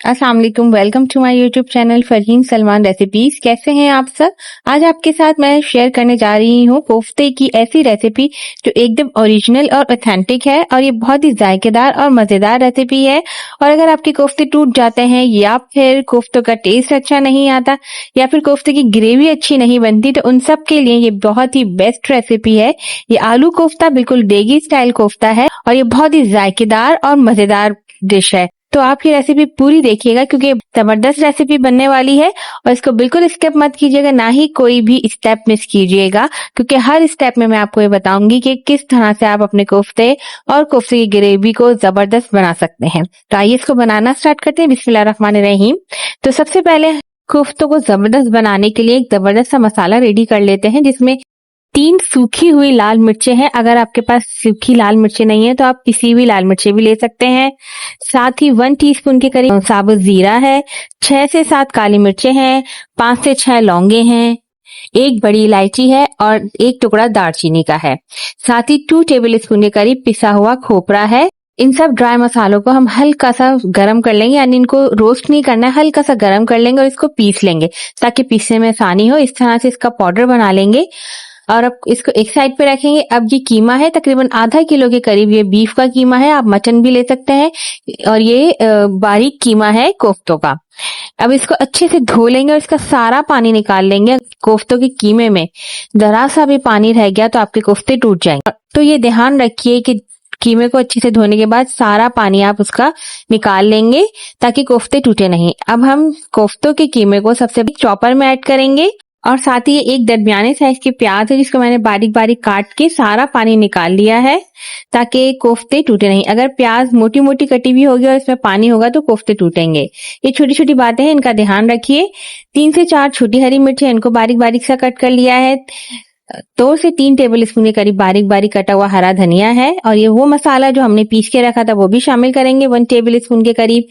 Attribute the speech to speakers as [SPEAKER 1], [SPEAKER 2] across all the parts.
[SPEAKER 1] अस्सलाम वालेकुम, welcome to my YouTube channel Farheen Salman recipes. कैसे हैं आप सब? आज आपके साथ मैं शेयर करने जा रही हूँ कोफ्ते की ऐसी रेसिपी जो एकदम ओरिजिनल और ऑथेंटिक है और ये बहुत ही जायकेदार और मजेदार रेसिपी है। और अगर आपके कोफ्ते टूट जाते हैं या फिर कोफ्तों का टेस्ट अच्छा नहीं आता या फिर कोफ्ते की ग्रेवी अच्छी नहीं बनती तो उन सब के लिए ये बहुत ही बेस्ट रेसिपी है। ये आलू कोफ्ता बिल्कुल देगी स्टाइल कोफ्ता है और ये बहुत ही जायकेदार और मजेदार डिश है। तो आप ये रेसिपी पूरी देखिएगा क्योंकि जबरदस्त रेसिपी बनने वाली है और इसको बिल्कुल स्किप मत कीजिएगा, ना ही कोई भी स्टेप मिस कीजिएगा क्योंकि हर स्टेप में मैं आपको ये बताऊंगी कि किस तरह से आप अपने कोफ्ते और कोफ्ते की ग्रेवी को जबरदस्त बना सकते हैं। तो आइए इसको बनाना स्टार्ट करते हैं। बिस्मिल्लाहिर्रहमानिर्रहीम। तो सबसे पहले कोफ्तों को जबरदस्त बनाने के लिए एक जबरदस्त सा मसाला रेडी कर लेते हैं जिसमें 3 सूखी हुई लाल मिर्चें हैं। अगर आपके पास सूखी लाल मिर्चें नहीं है तो आप किसी भी लाल मिर्चें भी ले सकते हैं। साथ ही 1 टीस्पून के करीब साबुत जीरा है, 6 से 7 काली मिर्चें हैं, 5 से 6 लौंगे हैं, 1 बड़ी इलायची है और 1 टुकड़ा दालचीनी का है। साथ ही 2 टेबल स्पून के करीब पिसा हुआ खोपरा है। इन सब ड्राई मसालों को हम हल्का सा गरम कर लेंगे, यानी इनको रोस्ट नहीं करना है, हल्का सा गरम कर लेंगे और इसको पीस लेंगे ताकि पीसने में आसानी हो। इस तरह से इसका पाउडर बना लेंगे और अब इसको एक साइड पे रखेंगे। अब ये कीमा है तकरीबन आधा किलो के करीब, ये बीफ का कीमा है, आप मटन भी ले सकते हैं और ये बारीक कीमा है कोफ्तों का। अब इसको अच्छे से धो लेंगे और इसका सारा पानी निकाल लेंगे। कोफ्तों के कीमे में जरा सा भी पानी रह गया तो आपके कोफ्ते टूट जाएंगे। तो ये ध्यान रखिए कि कीमे को अच्छे से धोने के बाद सारा पानी आप उसका निकाल लेंगे ताकि कोफ्ते टूटे नहीं। अब हम कोफ्तों के कीमे को सबसे चॉपर में ऐड करेंगे और साथ ही एक दरमियाने साइज की प्याज है जिसको मैंने बारीक बारीक काट के सारा पानी निकाल लिया है ताकि कोफ्ते टूटे नहीं। अगर प्याज मोटी मोटी कटी हुई होगी और इसमें पानी होगा तो कोफ्ते टूटेंगे। ये छोटी छोटी बातें हैं, इनका ध्यान रखिए। 3 से 4 छोटी हरी मिर्ची, इनको बारीक बारीक सा कट कर लिया है। 2 से 3 टेबल स्पून के करीब बारीक बारीक कटा हुआ हरा धनिया है और ये वो मसाला जो हमने पीस के रखा था वो भी शामिल करेंगे। 1 टेबल स्पून के करीब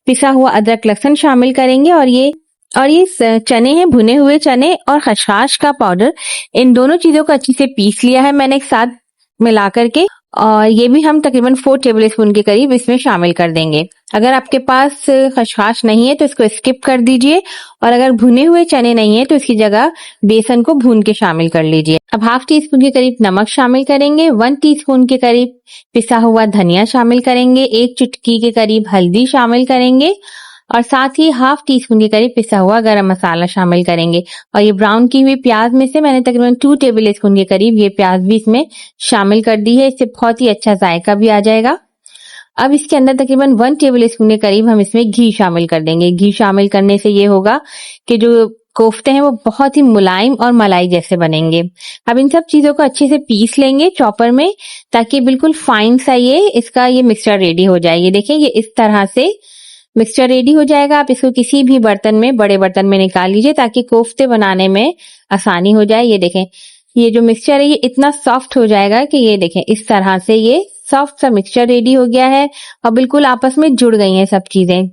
[SPEAKER 1] पिसा हुआ अदरक लहसुन शामिल करेंगे और ये चने हैं, भुने हुए चने और खसखस का पाउडर। इन दोनों चीजों को अच्छे से पीस लिया है मैंने एक साथ मिला करके और ये भी हम तकरीबन 4 टेबल स्पून के करीब इसमें शामिल कर देंगे। अगर आपके पास खसखस नहीं है तो इसको स्किप कर दीजिए और अगर भुने हुए चने नहीं है तो इसकी जगह बेसन को भून के शामिल कर लीजिए। अब हाफ टी स्पून के करीब नमक शामिल करेंगे, 1 टीस्पून के करीब पिसा हुआ धनिया शामिल करेंगे, 1 चुटकी के करीब हल्दी शामिल करेंगे और साथ ही हाफ टी स्पून के करीब पिसा हुआ गरम मसाला शामिल करेंगे। और ये ब्राउन की हुई प्याज में से मैंने तकरीबन 2 टेबल स्पून के करीब ये प्याज भी इसमें शामिल कर दी है, इससे बहुत ही अच्छा जायका भी आ जाएगा। अब इसके अंदर तकरीबन 1 टेबल स्पून के करीब हम इसमें घी शामिल कर देंगे। घी शामिल करने से ये होगा कि जो कोफ्ते हैं वो बहुत ही मुलायम और मलाई जैसे बनेंगे। अब इन सब चीजों को अच्छे से पीस लेंगे चॉपर में ताकि बिल्कुल फाइन सा ये मिक्सचर रेडी हो जाए। ये देखिए, ये इस तरह से मिक्सचर रेडी हो जाएगा। आप इसको किसी भी बर्तन में, बड़े बर्तन में निकाल लीजिए ताकि कोफ्ते बनाने में आसानी हो जाए। ये देखें, ये जो मिक्सचर है ये इतना सॉफ्ट हो जाएगा कि ये देखें इस तरह से ये सॉफ्ट सा मिक्सचर रेडी हो गया है और बिल्कुल आपस में जुड़ गई हैं सब चीजें।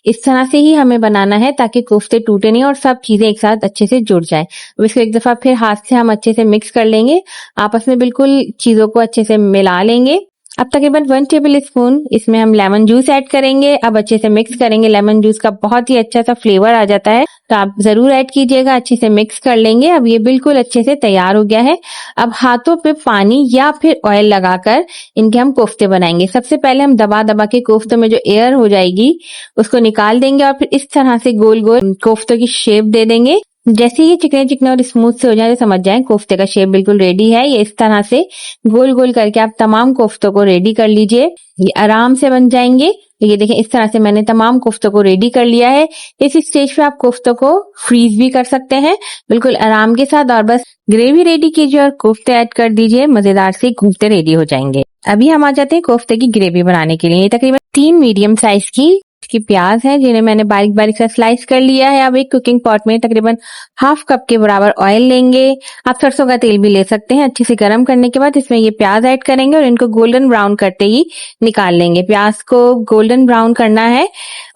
[SPEAKER 1] इस तरह से ही हमें बनाना है ताकि कोफ्ते टूटे नहीं और सब चीजें एक साथ अच्छे से जुड़ जाए। अब इसको एक दफा फिर हाथ से हम अच्छे से मिक्स कर लेंगे, आपस में बिल्कुल चीजों को अच्छे से मिला लेंगे। अब तकरीबन 1 टेबल स्पून इसमें हम लेमन जूस ऐड करेंगे। अब अच्छे से मिक्स करेंगे, लेमन जूस का बहुत ही अच्छा सा फ्लेवर आ जाता है तो आप जरूर ऐड कीजिएगा। अच्छे से मिक्स कर लेंगे। अब ये बिल्कुल अच्छे से तैयार हो गया है। अब हाथों पे पानी या फिर ऑयल लगाकर इनके हम कोफ्ते बनाएंगे। सबसे पहले हम दबा दबा के कोफ्तों में जो एयर हो जाएगी उसको निकाल देंगे और फिर इस तरह से गोल गोल कोफ्तों की शेप दे देंगे। जैसे ये चिकने चिकने और स्मूथ से हो जाए तो समझ जाएं कोफ्ते का शेप बिल्कुल रेडी है। ये इस तरह से गोल गोल करके आप तमाम कोफ्तों को रेडी कर लीजिए, ये आराम से बन जाएंगे। ये देखें, इस तरह से मैंने तमाम कोफ्तों को रेडी कर लिया है। इस स्टेज पे आप कोफ्तों को फ्रीज भी कर सकते हैं बिल्कुल आराम के साथ और बस ग्रेवी रेडी कीजिए और कोफ्ते ऐड कर दीजिए, मजेदार से कोफ्ते रेडी हो जाएंगे। अभी हम आ जाते हैं कोफ्ते की ग्रेवी बनाने के लिए। तकरीबन 3 मीडियम साइज की प्याज है जिन्हें मैंने बारीक बारीक सा स्लाइस कर लिया है। अब एक कुकिंग पॉट में तकरीबन हाफ कप के बराबर ऑयल लेंगे, आप सरसों का तेल भी ले सकते हैं। अच्छे से गर्म करने के बाद इसमें ये प्याज ऐड करेंगे और इनको गोल्डन ब्राउन करते ही निकाल लेंगे। प्याज को गोल्डन ब्राउन करना है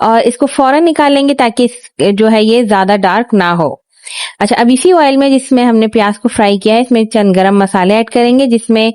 [SPEAKER 1] और इसको फौरन निकाल लेंगे ताकि जो है ये ज्यादा डार्क ना हो। अच्छा, अब इसी ऑयल में जिसमें हमने प्याज को फ्राई किया है इसमें चंद गरम मसाले ऐड करेंगे जिसमें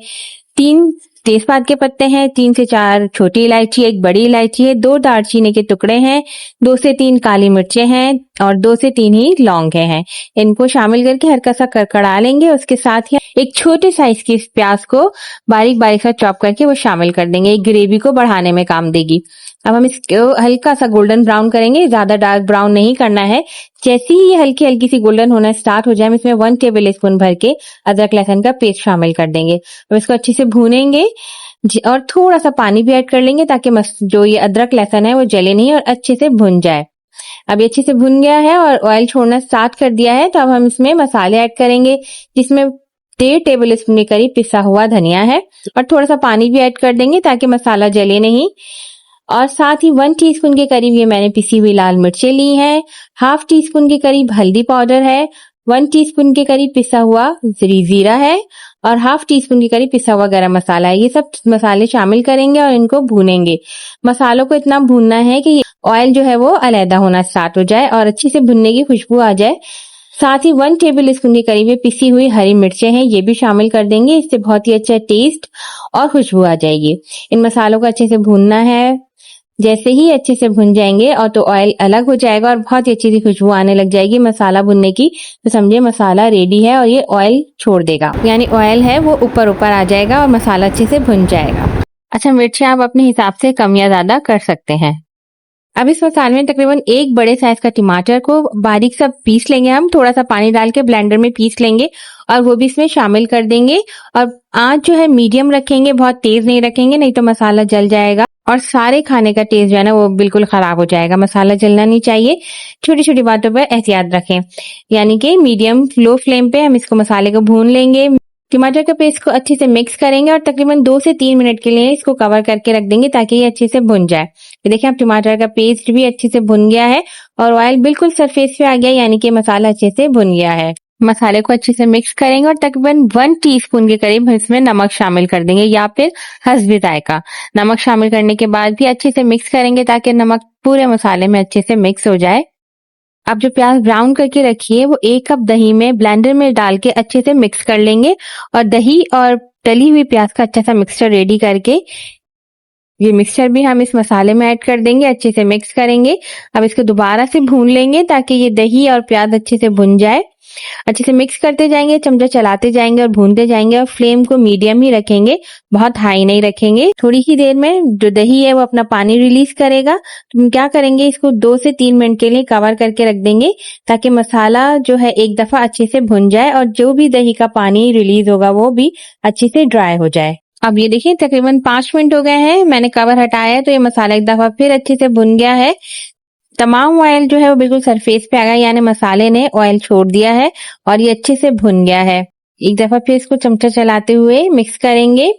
[SPEAKER 1] 3 तेजपात के पत्ते हैं, 3 से 4 छोटी इलायची, 1 बड़ी इलायची है, 2 दालचीनी के टुकड़े हैं, 2 से 3 काली मिर्चें हैं और 2 से 3 ही लौंग हैं। इनको शामिल करके हल्का सा कड़कड़ा लेंगे। उसके साथ ही एक छोटे साइज की प्याज को बारीक बारीक सा चॉप करके वो शामिल कर देंगे। एक ग्रेवी को बढ़ाने में काम देगी। अब हम इसको हल्का सा गोल्डन ब्राउन करेंगे, ज्यादा डार्क ब्राउन नहीं करना है। जैसे ही ये हल्की हल्की सी गोल्डन होना स्टार्ट हो जाए, हम इसमें 1 टेबल स्पून भर के अदरक लहसुन का पेस्ट शामिल कर देंगे। अब इसको अच्छे से भूनेंगे और थोड़ा सा पानी भी ऐड कर लेंगे ताकि जो ये अदरक लहसुन है वो जले नहीं और अच्छे से भुन जाए। अब ये अच्छे से भुन गया है और ऑयल छोड़ना स्टार्ट कर दिया है, तो अब हम इसमें मसाले ऐड करेंगे, जिसमें 1.5 टेबल स्पून के करीब पिसा हुआ धनिया है और थोड़ा सा पानी भी ऐड कर देंगे ताकि मसाला जले नहीं। और साथ ही 1 टीस्पून के करीब ये मैंने पिसी हुई लाल मिर्चें ली हैं, हाफ टी स्पून के करीब हल्दी पाउडर है, 1 टीस्पून के करीब पिसा हुआ जीरा है और हाफ टी स्पून के करीब पिसा हुआ गरम मसाला है। ये सब मसाले शामिल करेंगे और इनको भूनेंगे। मसालों को इतना भूनना है कि ऑयल जो है वो अलैदा होना स्टार्ट हो जाए और अच्छी से भुनने की खुशबू आ जाए। साथ ही 1 टेबल स्पून के करीब ये पिसी हुई हरी मिर्चें हैं, ये भी शामिल कर देंगे। इससे बहुत ही अच्छा टेस्ट और खुशबू आ जाएगी। इन मसालों को अच्छे से भूनना है। जैसे ही अच्छे से भुन जाएंगे और तो ऑयल अलग हो जाएगा और बहुत ही अच्छी सी खुशबू आने लग जाएगी मसाला भुनने की, तो समझिए मसाला रेडी है और ये ऑयल छोड़ देगा, यानी ऑयल है वो ऊपर ऊपर आ जाएगा और मसाला अच्छे से भुन जाएगा। अच्छा, मिर्ची आप अपने हिसाब से कम या ज्यादा कर सकते हैं। अब इस मसाले में तकरीबन 1 बड़े साइज का टमाटर को बारीक सा पीस लेंगे। हम थोड़ा सा पानी डाल के ब्लेंडर में पीस लेंगे और वो भी इसमें शामिल कर देंगे। और आंच जो है मीडियम रखेंगे, बहुत तेज नहीं रखेंगे, नहीं तो मसाला जल जाएगा और सारे खाने का टेस्ट जो है ना वो बिल्कुल खराब हो जाएगा। मसाला जलना नहीं चाहिए। छोटी छोटी बातों पर एहतियात रखें, यानी कि मीडियम लो फ्लेम पे हम इसको मसाले को भून लेंगे। टमाटर के पेस्ट को अच्छे से मिक्स करेंगे और तकरीबन 2 से 3 मिनट के लिए इसको कवर करके रख देंगे ताकि ये अच्छे से भुन जाए। ये देखिए, अब टमाटर का पेस्ट भी अच्छे से भुन गया है और ऑयल बिल्कुल सरफेस पे आ गया, यानी कि मसाला अच्छे से भुन गया है। मसाले को अच्छे से मिक्स करेंगे और तकरीबन 1 टीस्पून के करीब इसमें नमक शामिल कर देंगे या फिर हस्बे जायका। नमक शामिल करने के बाद भी अच्छे से मिक्स करेंगे ताकि नमक पूरे मसाले में अच्छे से मिक्स हो जाए। अब जो प्याज ब्राउन करके रखी है वो 1 कप दही में ब्लेंडर में डाल के अच्छे से मिक्स कर लेंगे और दही और तली हुई प्याज का अच्छा सा मिक्सचर रेडी करके ये मिक्सचर भी हम इस मसाले में ऐड कर देंगे, अच्छे से मिक्स करेंगे। अब इसको दोबारा से भून लेंगे ताकि ये दही और प्याज अच्छे से भुन जाए। अच्छे से मिक्स करते जाएंगे, चमचा चलाते जाएंगे और भूनते जाएंगे और फ्लेम को मीडियम ही रखेंगे, बहुत हाई नहीं रखेंगे। थोड़ी ही देर में जो दही है वो अपना पानी रिलीज करेगा। तो हम क्या करेंगे, इसको 2 से 3 मिनट के लिए कवर करके रख देंगे ताकि मसाला जो है एक दफा अच्छे से भुन जाए और जो भी दही का पानी रिलीज होगा वो भी अच्छे से ड्राई हो जाए। अब ये देखिए, तकरीबन 5 मिनट हो गए हैं, मैंने कवर हटाया है तो ये मसाला एक दफा फिर अच्छे से भुन गया है। तमाम ऑयल जो है वो बिल्कुल सरफेस पे आ गया, यानी मसाले ने ऑयल छोड़ दिया है और ये अच्छे से भुन गया है। एक दफा फिर इसको चमचा चलाते हुए मिक्स करेंगे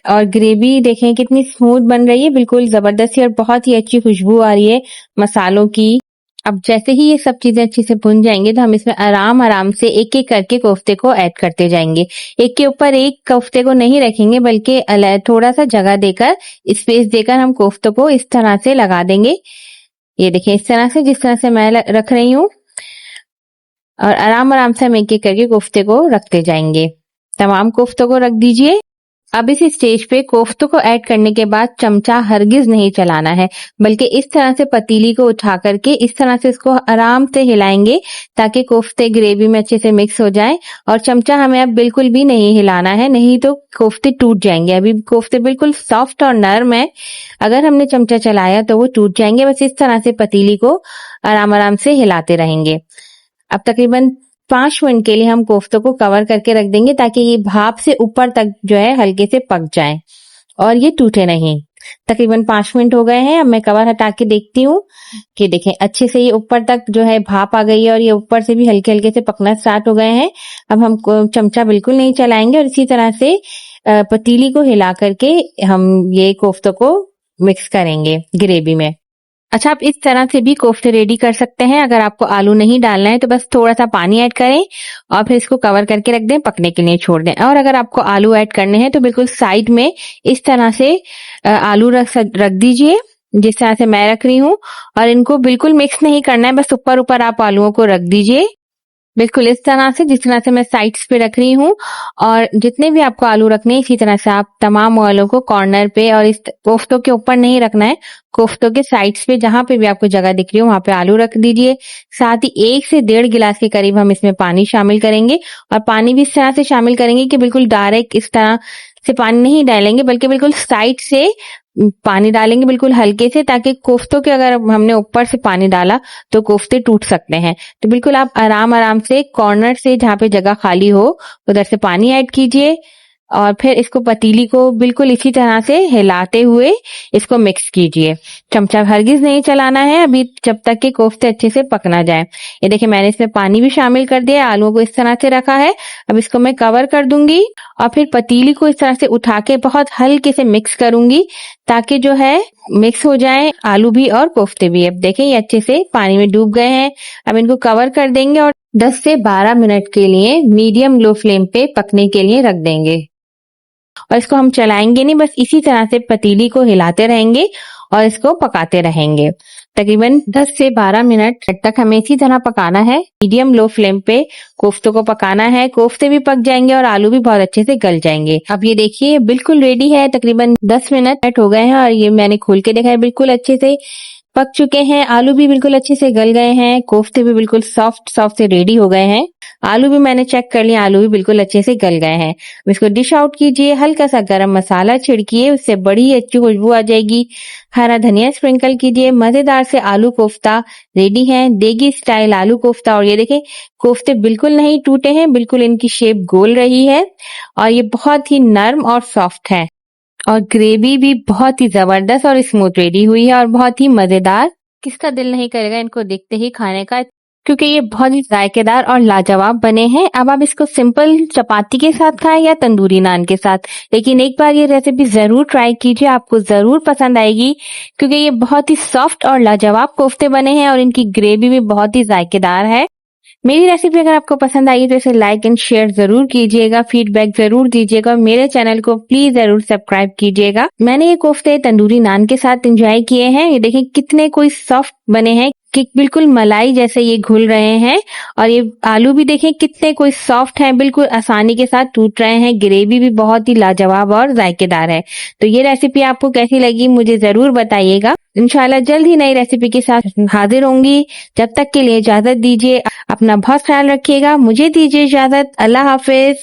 [SPEAKER 1] और ग्रेवी देखें कितनी स्मूथ बन रही है, बिल्कुल जबरदस्त और बहुत ही अच्छी खुशबू आ रही है मसालों की। अब जैसे ही ये सब चीजें अच्छे से भुन जाएंगे तो हम इसमें आराम आराम से एक एक करके कोफ्ते को ऐड करते जाएंगे। एक के ऊपर एक कोफ्ते को नहीं रखेंगे, बल्कि थोड़ा सा जगह देकर, स्पेस देकर हम कोफ्तों को इस तरह से लगा देंगे। ये देखिए, इस तरह से, जिस तरह से मैं रख रही हूँ, और आराम आराम से हम एक एक करके कोफ्ते को रखते जाएंगे। तमाम कोफ्तों को रख दीजिए। अब इस स्टेज पे कोफ्तों को ऐड करने के बाद चमचा हरगिज नहीं चलाना है, बल्कि इस तरह से पतीली को उठा करके इस तरह से इसको आराम से हिलाएंगे ताकि कोफ्ते ग्रेवी में अच्छे से मिक्स हो जाएं। और चमचा हमें अब बिल्कुल भी नहीं हिलाना है, नहीं तो कोफ्ते टूट जाएंगे। अभी कोफ्ते बिल्कुल सॉफ्ट और नरम है, अगर हमने चमचा चलाया तो वो टूट जाएंगे। बस इस तरह से पतीली को आराम आराम से हिलाते रहेंगे। अब तकरीबन 5 मिनट के लिए हम कोफ्तों को कवर करके रख देंगे ताकि ये भाप से ऊपर तक जो है हल्के से पक जाए और ये टूटे नहीं। तकरीबन 5 मिनट हो गए हैं। अब मैं कवर हटा के देखती हूँ कि देखें, अच्छे से ये ऊपर तक जो है भाप आ गई है और ये ऊपर से भी हल्के हल्के से पकना स्टार्ट हो गए हैं। अब हम चमचा बिल्कुल नहीं चलाएंगे और इसी तरह से पतीली को हिला करके हम ये कोफ्तों को मिक्स करेंगे ग्रेवी में। अच्छा, आप इस तरह से भी कोफ्ते रेडी कर सकते हैं। अगर आपको आलू नहीं डालना है तो बस थोड़ा सा पानी ऐड करें और फिर इसको कवर करके रख दें, पकने के लिए छोड़ दें। और अगर आपको आलू ऐड करने हैं तो बिल्कुल साइड में इस तरह से आलू रख दीजिए, जिस तरह से मैं रख रही हूँ। और इनको बिल्कुल मिक्स नहीं करना है, बस ऊपर ऊपर आप आलूओं को रख दीजिए। बिल्कुल इस तरह से जिस तरह से मैं साइड्स पे रख रही हूँ और जितने भी आपको आलू रखने हैं इसी तरह से आप तमाम आलू को कॉर्नर पे और इस कोफ्तों के ऊपर नहीं रखना है, कोफ्तों के साइड्स पे जहाँ पे भी आपको जगह दिख रही हो वहाँ पे आलू रख दीजिए। साथ ही 1 से 1.5 गिलास के करीब हम इसमें पानी शामिल करेंगे और पानी भी इस तरह से शामिल करेंगे कि बिल्कुल डायरेक्ट इस तरह से पानी नहीं डालेंगे बल्कि बिल्कुल साइड से पानी डालेंगे बिल्कुल हल्के से, ताकि कोफ्तों के अगर हमने ऊपर से पानी डाला तो कोफ्ते टूट सकते हैं। तो बिल्कुल आप आराम-आराम से कॉर्नर से जहाँ पे जगह खाली हो उधर से पानी ऐड कीजिए और फिर इसको पतीली को बिल्कुल इसी तरह से हिलाते हुए इसको मिक्स कीजिए। चमचा हरगिज़ नहीं चलाना है अभी जब तक कि कोफ्ते अच्छे से पक ना जाएँ। ये देखिए मैंने इसमें पानी भी शामिल कर दिया है, आलूओं को इस तरह से रखा है। अब इसको मैं कवर कर दूँगी और फिर पतीली को इस तरह से उठा के बहुत हल्के से मिक्स करूँगी ताकि जो है मिक्स हो जाए आलू भी और कोफ्ते भी। अब देखें ये अच्छे से पानी में डूब गए हैं। अब इनको कवर कर देंगे और 10 से 12 मिनट के लिए मीडियम लो फ्लेम पे पकने के लिए रख देंगे। और इसको हम चलाएंगे नहीं, बस इसी तरह से पतीली को हिलाते रहेंगे और इसको पकाते रहेंगे। तकरीबन 10 से 12 मिनट तक हमें इसी तरह पकाना है। मीडियम लो फ्लेम पे कोफ्तों को पकाना है। कोफ्ते भी पक जाएंगे और आलू भी बहुत अच्छे से गल जाएंगे। अब ये देखिए बिल्कुल रेडी है। तकरीबन 10 मिनट हो गए हैं और ये मैंने खोल के देखा है बिल्कुल अच्छे से पक चुके हैं। आलू भी बिल्कुल अच्छे से गल गए हैं। कोफ्ते भी बिल्कुल सॉफ्ट से रेडी हो गए हैं। आलू भी मैंने चेक कर लिया, आलू भी बिल्कुल अच्छे से गल गए हैं। अब इसको डिश आउट कीजिए, हल्का सा गरम मसाला छिड़किए, उससे बड़ी अच्छी खुशबू आ जाएगी। हरा धनिया स्प्रिंकल कीजिए। मजेदार से आलू कोफ्ता रेडी है, देगी स्टाइल आलू कोफ्ता। और ये देखें कोफ्ते बिल्कुल नहीं टूटे हैं, बिल्कुल इनकी शेप गोल रही है और ये बहुत ही नर्म और सॉफ्ट है और ग्रेवी भी बहुत ही जबरदस्त और स्मूथ रेडी हुई है और बहुत ही मजेदार। किसका दिल नहीं करेगा इनको देखते ही खाने का, क्योंकि ये बहुत ही जायकेदार और लाजवाब बने हैं। अब आप इसको सिंपल चपाती के साथ खाएं या तंदूरी नान के साथ, लेकिन एक बार ये रेसिपी जरूर ट्राई कीजिए, आपको जरूर पसंद आएगी क्योंकि ये बहुत ही सॉफ्ट और लाजवाब कोफ्ते बने हैं और इनकी ग्रेवी भी बहुत ही जायकेदार है। मेरी रेसिपी अगर आपको पसंद आई तो इसे लाइक एंड शेयर जरूर कीजिएगा, फीडबैक जरूर दीजिएगा और मेरे चैनल को प्लीज जरूर सब्सक्राइब कीजिएगा। मैंने ये कोफ्ते तंदूरी नान के साथ एंजॉय किए हैं। ये देखें कितने कोई सॉफ्ट बने हैं कि बिल्कुल मलाई जैसे ये घुल रहे हैं और ये आलू भी देखें कितने कोई सॉफ्ट हैं, बिल्कुल आसानी के साथ टूट रहे हैं। ग्रेवी भी बहुत ही लाजवाब और जायकेदार है। तो ये रेसिपी आपको कैसी लगी मुझे जरूर बताइएगा। इंशाल्लाह जल्द ही नई रेसिपी के साथ हाजिर होंगी। जब तक के लिए इजाजत दीजिए, अपना बहुत ख्याल रखिएगा। मुझे दीजिए इजाजत। अल्लाह हाफिज।